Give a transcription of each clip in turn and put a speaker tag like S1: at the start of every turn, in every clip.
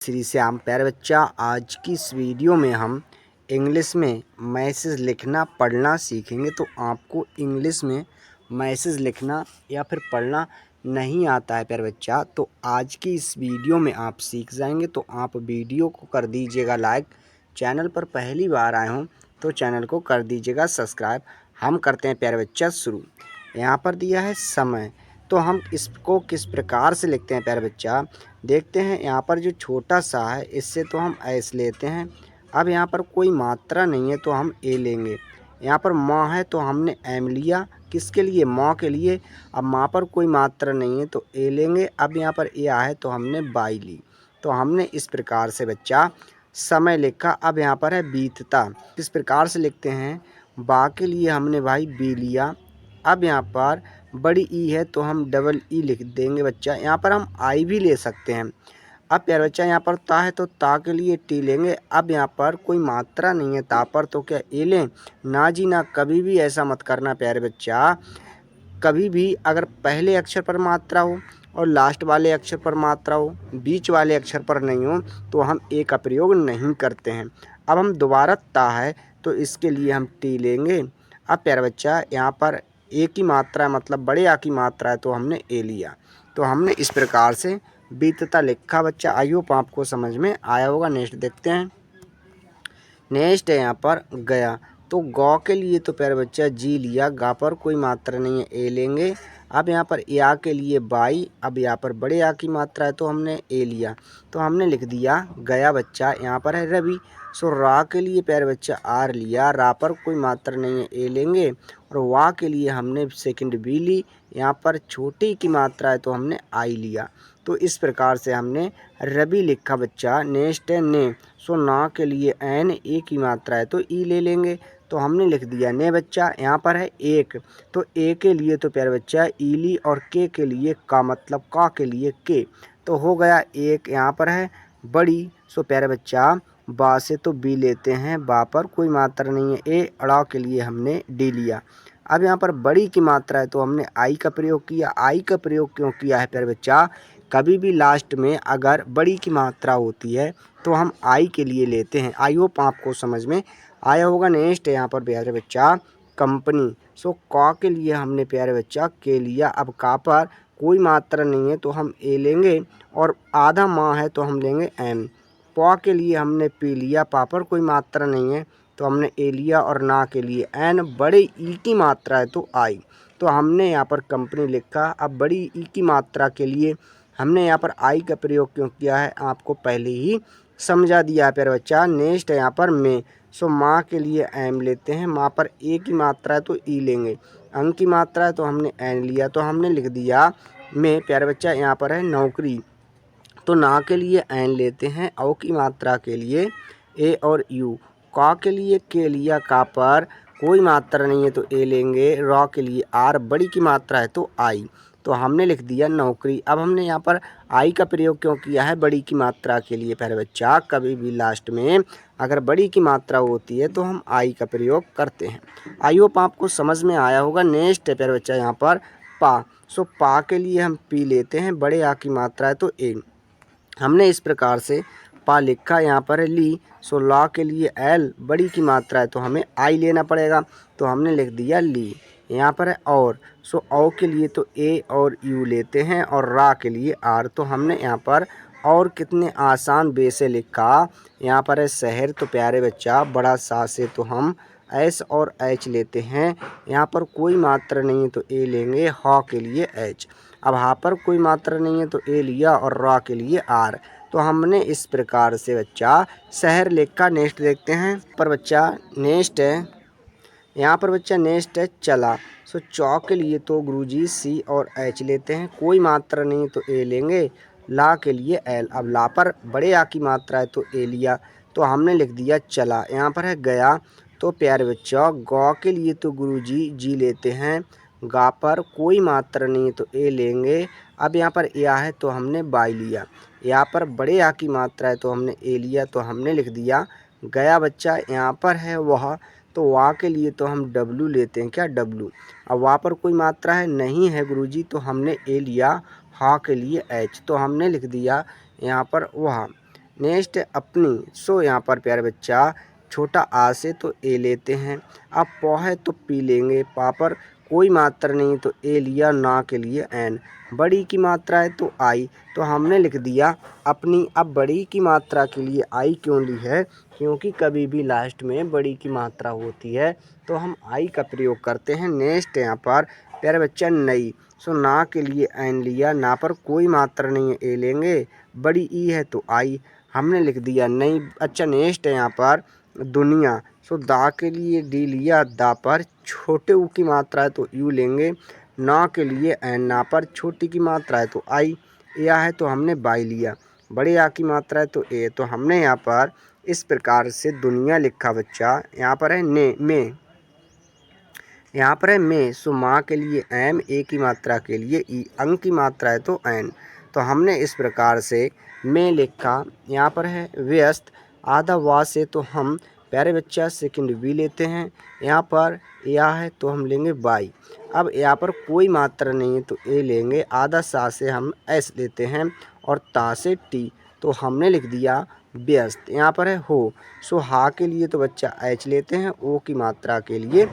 S1: श्री श्याम प्यारे बच्चा, आज की इस वीडियो में हम इंग्लिश में मैसेज लिखना पढ़ना सीखेंगे। तो आपको इंग्लिश में मैसेज लिखना या फिर पढ़ना नहीं आता है प्यारे बच्चा, तो आज की इस वीडियो में आप सीख जाएंगे। तो आप वीडियो को कर दीजिएगा लाइक, चैनल पर पहली बार आए हों तो चैनल को कर दीजिएगा सब्सक्राइब। हम करते हैं प्यारे बच्चा शुरू। यहाँ पर दिया है समय, तो हम इसको किस प्रकार से लिखते हैं प्यारे बच्चा, देखते हैं। यहाँ पर जो छोटा सा है इससे तो हम एस लेते हैं। अब यहाँ पर कोई मात्रा नहीं है तो हम ए लेंगे। यहाँ पर माँ है तो हमने एम लिया, किसके लिए, माँ के लिए। अब माँ पर कोई मात्रा नहीं है तो ए लेंगे। अब यहाँ पर ए है तो हमने बाई ली। तो हमने इस प्रकार से बच्चा समय लिखा। अब यहाँ पर है बीतता, किस प्रकार से लिखते हैं, बा के लिए हमने भाई बी लिया। अब यहाँ पर बड़ी ई है तो हम डबल ई लिख देंगे बच्चा। यहाँ पर हम आई भी ले सकते हैं। अब प्यारे बच्चा यहाँ पर ता है तो ता के लिए टी लेंगे। अब यहाँ पर कोई मात्रा नहीं है ता पर तो क्या ए लें, ना जी ना, कभी भी ऐसा मत करना प्यारे बच्चा। कभी भी अगर पहले अक्षर पर मात्रा हो और लास्ट वाले अक्षर पर मात्रा हो, बीच वाले अक्षर पर नहीं हो, तो हम ए का प्रयोग नहीं करते हैं। अब हम दोबारा ता है तो इसके लिए हम टी लेंगे। अब प्यारे बच्चा यहाँ पर ए की मात्रा है, मतलब बड़े आ की मात्रा है, तो हमने ए लिया। तो हमने इस प्रकार से बीतता लिखा बच्चा। आई होप आपको समझ में आया होगा। नेक्स्ट देखते हैं। नेक्स्ट है यहाँ पर गया, तो गौ के लिए तो प्यारे बच्चा जी लिया, गा पर कोई मात्रा नहीं है ए लेंगे। अब यहाँ पर या के लिए बाई, अब यहाँ पर बड़े आ की मात्रा है तो हमने ए लिया, तो हमने लिख दिया गया बच्चा। यहाँ पर है रवि, सो रा के लिए प्यारे बच्चा आर लिया, रा पर कोई मात्रा नहीं है ए लेंगे। और वाह के लिए हमने सेकंड बी ली, यहाँ पर छोटी की मात्रा है तो हमने आई लिया। तो इस प्रकार से हमने रवि लिखा बच्चा। नेक्स्ट है ने, सो ना के लिए एन, ए की मात्रा है तो ई ले लेंगे, तो हमने लिख दिया ने बच्चा। यहाँ पर है एक, तो ए के लिए तो प्यारे बच्चा ई ली, और के लिए का, मतलब का के लिए के, तो हो गया एक। यहाँ पर है बड़ी, सो प्यारे बच्चा बा से तो बी लेते हैं, बा पर कोई मात्रा नहीं है ए, अड़ा के लिए हमने डी लिया। अब यहाँ पर बड़ी की मात्रा है तो हमने आई का प्रयोग किया। आई का प्रयोग क्यों किया है प्यारे बच्चा, कभी भी लास्ट में अगर बड़ी की मात्रा होती है तो हम आई के लिए लेते हैं। आई होप आपको समझ में आया होगा। नेक्स्ट है यहाँ पर प्यारे बच्चा कंपनी, सो का के लिए हमने प्यारे बच्चा के लिया। अब का पर कोई मात्रा नहीं है तो हम ए लेंगे, और आधा माँ है तो हम लेंगे एम। पा के लिए हमने पी लिया, पा पर कोई मात्रा नहीं है तो हमने ए लिया, और ना के लिए एन, बड़े ई की मात्रा है तो आई, तो हमने यहाँ पर कंपनी लिखा। अब बड़ी ई की मात्रा के लिए हमने यहाँ पर आई का प्रयोग क्यों किया है आपको पहले ही समझा दिया है प्यारे बच्चा। नेक्स्ट है यहाँ पर में, सो माँ के लिए एम लेते हैं, माँ पर ए की मात्रा है तो ई लेंगे, अंक की मात्रा है तो हमने एन लिया, तो हमने लिख दिया में। प्यारे बच्चा यहाँ पर है नौकरी, तो ना के लिए एन लेते हैं, औ की मात्रा के लिए ए और यू, का के लिए के लिया, का पर कोई मात्रा नहीं है तो ए लेंगे, रॉ के लिए आर, बड़ी की मात्रा है तो आई, तो हमने लिख दिया नौकरी। अब हमने यहाँ पर आई का प्रयोग क्यों किया है, बड़ी की मात्रा के लिए प्यारे बच्चा। कभी भी लास्ट में अगर बड़ी की मात्रा होती है तो हम आई का प्रयोग करते हैं। आई होप आपको समझ में आया होगा। नेक्स्ट है प्यारे बच्चा यहाँ पर पा, सो पा के लिए हम पी लेते हैं, बड़े आ की मात्रा है तो ए, हमने इस प्रकार से पा लिखा। यहाँ पर है ली, सो ला के लिए एल, बड़ी की मात्रा है तो हमें आई लेना पड़ेगा, तो हमने लिख दिया ली। यहाँ पर है और, सो औ के लिए तो ए और यू लेते हैं, और रा के लिए आर, तो हमने यहाँ पर और कितने आसान वे से लिखा। यहाँ पर है शहर, तो प्यारे बच्चा बड़ा सा से तो हम एस और एच लेते हैं, यहाँ पर कोई मात्रा नहीं है तो ए लेंगे, हा के लिए एच। अब हा पर कोई मात्रा नहीं है तो ए लिया, और रा के लिए आर, तो हमने इस प्रकार से बच्चा शहर लिखा। नेक्स्ट देखते हैं पर बच्चा। नेक्स्ट है यहाँ पर बच्चा, नेक्स्ट है चला, सो चौ के लिए तो गुरुजी सी और एच लेते हैं, कोई मात्रा नहीं तो ए लेंगे, ला के लिए एल। अब ला पर बड़े आ की मात्रा है तो ए लिया, तो हमने लिख दिया चला। यहाँ पर है गया, तो प्यारे बच्चा गौ के लिए तो गुरुजी जी लेते हैं, गा पर कोई मात्रा नहीं है तो ए लेंगे। अब यहाँ पर या है तो हमने बाई लिया, यहाँ पर बड़े आ की मात्रा है तो हमने ए लिया, तो हमने लिख दिया गया बच्चा। यहाँ पर है वह, तो वाह के लिए तो हम डब्लू लेते हैं, क्या डब्लू। अब वाह पर कोई मात्रा है नहीं है गुरुजी, तो हमने ए लिया, हा के लिए एच, तो हमने लिख दिया यहाँ पर वह। नेक्स्ट अपनी, सो यहाँ पर प्यारे बच्चा छोटा आ से तो ए लेते हैं। अब पौ है तो पी लेंगे, पा पर कोई मात्रा नहीं तो ए लिया, ना के लिए एन। बड़ी की मात्रा है तो आई, तो हमने लिख दिया अपनी। अब बड़ी की मात्रा के लिए आई क्यों ली है, क्योंकि कभी भी लास्ट में बड़ी की मात्रा होती है तो हम आई का प्रयोग करते हैं। नेक्स्ट यहाँ पर प्यारे बच्चा नई, सो ना के लिए एन लिया, ना पर कोई मात्रा नहीं है ए लेंगे, बड़ी ई है तो आई, हमने लिख दिया नई। अच्छा नेक्स्ट है यहाँ पर दुनिया, सो दा के लिए डी लिया, दा पर छोटे ऊ की मात्रा है तो यू लेंगे, ना के लिए एन, ना पर छोटी की मात्रा है तो आई, या है तो हमने बाई लिया, बड़े आ की मात्रा है तो ए, तो हमने यहाँ पर इस प्रकार से दुनिया लिखा बच्चा। यहाँ पर है ने में, यहाँ पर है में, सो माँ के लिए एम, ए की मात्रा के लिए ई, अंक की मात्रा है तो एन, तो हमने इस प्रकार से में लिखा। यहाँ पर है व्यस्त, आधा वा से तो हम प्यारे बच्चा सेकंड वी लेते हैं। यहाँ पर या है तो हम लेंगे बाई। अब यहाँ पर कोई मात्रा नहीं है तो ए लेंगे, आधा सा से हम एस लेते हैं और ता से टी, तो हमने लिख दिया व्यस्त। यहाँ पर है हो, सो हा के लिए तो बच्चा एच लेते हैं, ओ की मात्रा के लिए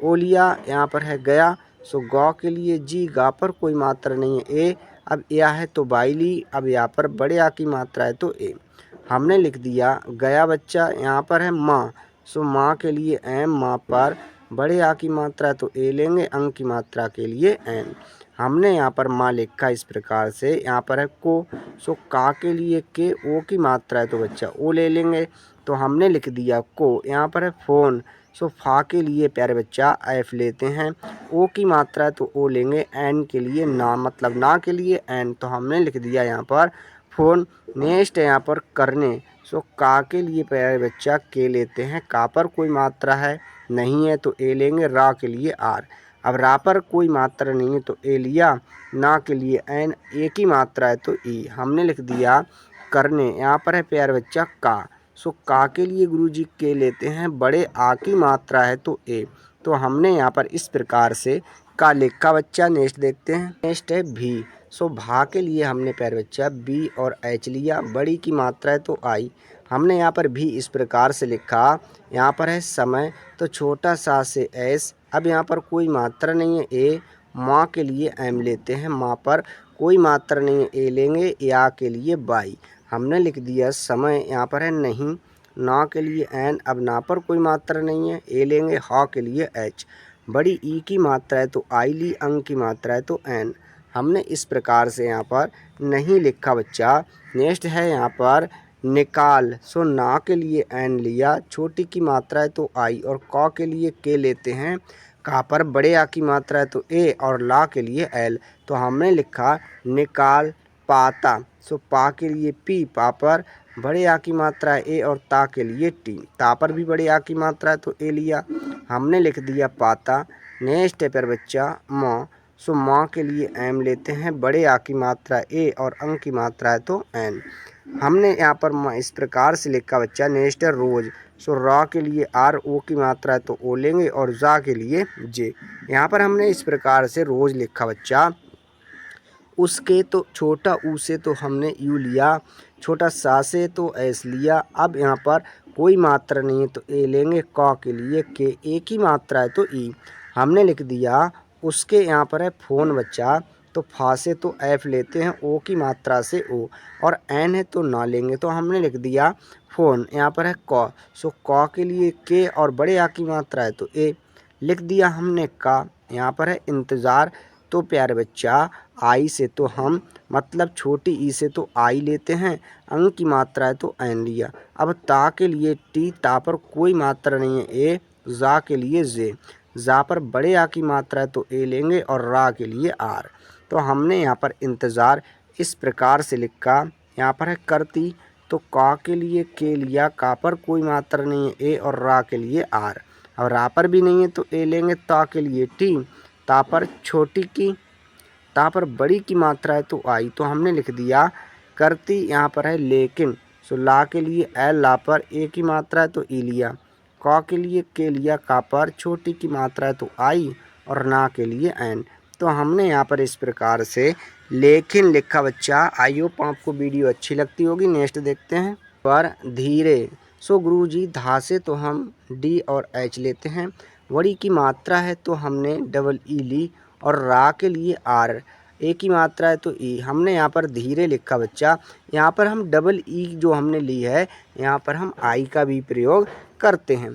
S1: ओ लिया। यहाँ पर है गया, सो गौ के लिए जी, गा पर कोई मात्रा नहीं है ए, अब या है तो बाई ली। अब यहाँ पर बड़े आ की मात्रा है तो ए, हमने लिख दिया गया बच्चा। यहाँ पर है माँ, सो माँ के लिए एम, माँ पर बड़े आ की मात्रा है तो ए लेंगे, अंक की मात्रा के लिए एन, हमने यहाँ पर माँ लिखा इस प्रकार से। यहाँ पर है को, सो का के लिए के, ओ की मात्रा है तो बच्चा ओ ले लेंगे, तो हमने लिख दिया को। यहाँ पर है फ़ोन, सो फा के लिए प्यारे बच्चा एफ लेते हैं, ओ की मात्रा है तो ओ लेंगे, एन के लिए ना, मतलब ना के लिए एन, तो हमने लिख दिया यहाँ पर फ़ोन। नेक्स्ट है यहाँ पर करने, सो का के लिए प्यारे बच्चा के लेते हैं, का पर कोई मात्रा है नहीं है तो ए लेंगे, रा के लिए आर, अब रा पर कोई मात्रा नहीं है तो ए लिया, ना के लिए एन, ए की मात्रा है तो ई, हमने लिख दिया करने। यहाँ पर है प्यारे बच्चा का, सो का के लिए गुरुजी के लेते हैं, बड़े आ की मात्रा है तो ए, तो हमने यहाँ पर इस प्रकार से का लिखा बच्चा। नेक्स्ट देखते हैं। नेक्स्ट है भी, सो भा के लिए हमने प्यारे बच्चा बी और एच लिया, बड़ी की मात्रा है तो आई, हमने यहाँ पर भी इस प्रकार से लिखा। यहाँ पर है समय, तो छोटा सा से एस, अब यहाँ पर कोई मात्रा नहीं है ए, माँ के लिए एम लेते हैं, माँ पर कोई मात्रा नहीं है ए लेंगे, या के लिए बाई, हमने लिख दिया समय। यहाँ पर है नहीं, ना के लिए एन, अब ना पर कोई मात्रा नहीं है ए लेंगे, हा के लिए एच, बड़ी ई की मात्रा है तो आई ली, अंक की मात्रा है तो एन, हमने इस प्रकार से यहाँ पर नहीं लिखा बच्चा। नेक्स्ट है यहाँ पर निकाल, सो ना के लिए एन लिया, छोटी की मात्रा है तो आई, और क के लिए के लेते हैं, का पर बड़े आ की मात्रा है तो ए, और ला के लिए एल, तो हमने लिखा निकाल पाता, सो पा के लिए पी, पा पर बड़े आ की मात्रा है ए, और ता के लिए टी, ता पर भी बड़े आ की मात्रा है तो ए लिया, हमने लिख दिया पाता। नेक्स्ट है पर बच्चा माँ, सो माँ के लिए एम लेते हैं, बड़े आ की मात्रा ए और अंक की मात्रा है तो एन, हमने यहाँ पर माँ इस प्रकार से लिखा बच्चा। नेक्स्ट है रोज, सो रा के लिए आर, ओ की मात्रा है तो ओ लेंगे, और जा के लिए जे, यहाँ पर हमने इस प्रकार से रोज लिखा बच्चा। उसके तो छोटा ऊ से तो हमने यू लिया, छोटा सा से तो एस लिया, अब यहाँ पर कोई मात्रा नहीं है तो ए लेंगे, का के लिए के, ए की मात्रा है तो ई, हमने लिख दिया उसके। यहाँ पर है फ़ोन बच्चा, तो फा से तो एफ लेते हैं, ओ की मात्रा से ओ, और एन है तो ना लेंगे, तो हमने लिख दिया फ़ोन। यहाँ पर है क, सो क के लिए के, और बड़े आ की मात्रा है तो ए, लिख दिया हमने का। यहाँ पर है इंतज़ार, तो प्यारे बच्चा आई से तो हम, मतलब छोटी ई से तो आई लेते हैं, अंक की मात्रा है तो एन लिया, अब ता के लिए टी, ता पर कोई मात्रा नहीं है ए, जा के लिए जे, जा पर बड़े आ की मात्रा है तो ए लेंगे, और रा के लिए आर, तो हमने यहाँ पर इंतज़ार इस प्रकार से लिखा। यहाँ पर है करती, तो का के लिए के लिया, का पर कोई मात्रा नहीं है ए, और रा के लिए आर, और रा पर भी नहीं है तो ए लेंगे, ता के लिए टी, ता पर छोटी की, ता पर बड़ी की मात्रा है तो आई, तो हमने लिख दिया करती। यहाँ पर है लेकिन, सो ला के लिए एल, ला पर ए की मात्रा है तो ई लिया, का के लिए के लिया, का पर छोटी की मात्रा है तो आई, और ना के लिए एन, तो हमने यहाँ पर इस प्रकार से लेकिन लिखा बच्चा। आई होप आपको वीडियो अच्छी लगती होगी। नेक्स्ट देखते हैं। पर धीरे। सो गुरुजी धा से तो हम डी और एच लेते हैं। वड़ी की मात्रा है तो हमने डबल ई ली और रा के लिए आर। ए की मात्रा है तो ई। हमने यहाँ पर धीरे लिखा बच्चा। यहाँ पर हम डबल ई जो हमने ली है यहाँ पर हम आई का भी प्रयोग करते हैं।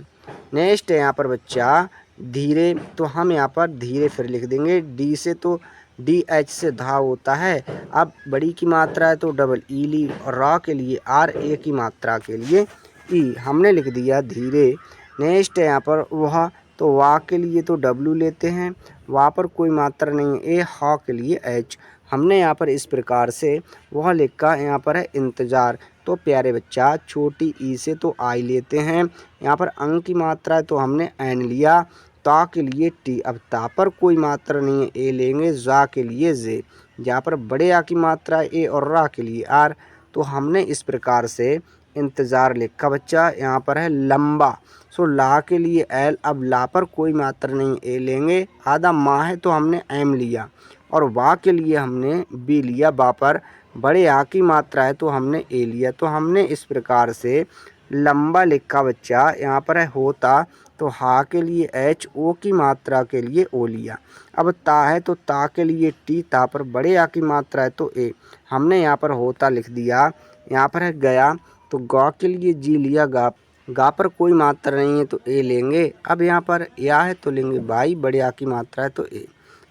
S1: नेक्स्ट है यहाँ पर बच्चा धीरे, तो हम यहाँ पर धीरे फिर लिख देंगे। डी से तो डी एच से धा होता है। अब बड़ी की मात्रा है तो डबल ई ली और रा के लिए आर, ए की मात्रा के लिए ई। हमने लिख दिया धीरे। नेक्स्ट है यहाँ पर वह, तो वाह के लिए तो डब्लू लेते हैं, वहाँ पर कोई मात्रा नहीं है। ए हा के लिए एच। हमने यहाँ पर इस प्रकार से वह लिखा। यहाँ पर है इंतज़ार। तो प्यारे बच्चा छोटी ई से तो आई लेते हैं। यहाँ पर अंग की मात्रा है तो हमने एन लिया। ता के लिए टी। अब ता पर कोई मात्रा नहीं है, ए लेंगे। जा के लिए जे। यहाँ पर बड़े आ की मात्रा ए और रा के लिए आर। तो हमने इस प्रकार से इंतज़ार लिखा बच्चा। यहाँ पर है लंबा। सो ला के लिए एल। अब ला पर कोई मात्रा नहीं, ए लेंगे। आधा माँ है तो हमने एम लिया और वा के लिए हमने बी लिया। बा पर बड़े आ की मात्रा है तो हमने ए लिया। तो हमने इस प्रकार से लंबा लिखा बच्चा। यहाँ पर है होता, तो हा के लिए एच, ओ की मात्रा के लिए ओ लिया। अब ता है तो ता के लिए टी, ता पर बड़े आ की मात्रा है तो ए। हमने यहाँ पर होता लिख दिया। यहाँ पर है गया, तो गा के लिए जी लिया। गा, गा पर कोई मात्रा नहीं है तो ए लेंगे। अब यहाँ पर या है तो लेंगे बाई, बड़े आ की मात्रा है तो ए।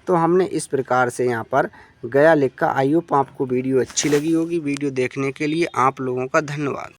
S1: तो हमने इस प्रकार से यहाँ पर गया लिखा। आई होप आपको वीडियो अच्छी लगी होगी। वीडियो देखने के लिए आप लोगों का धन्यवाद।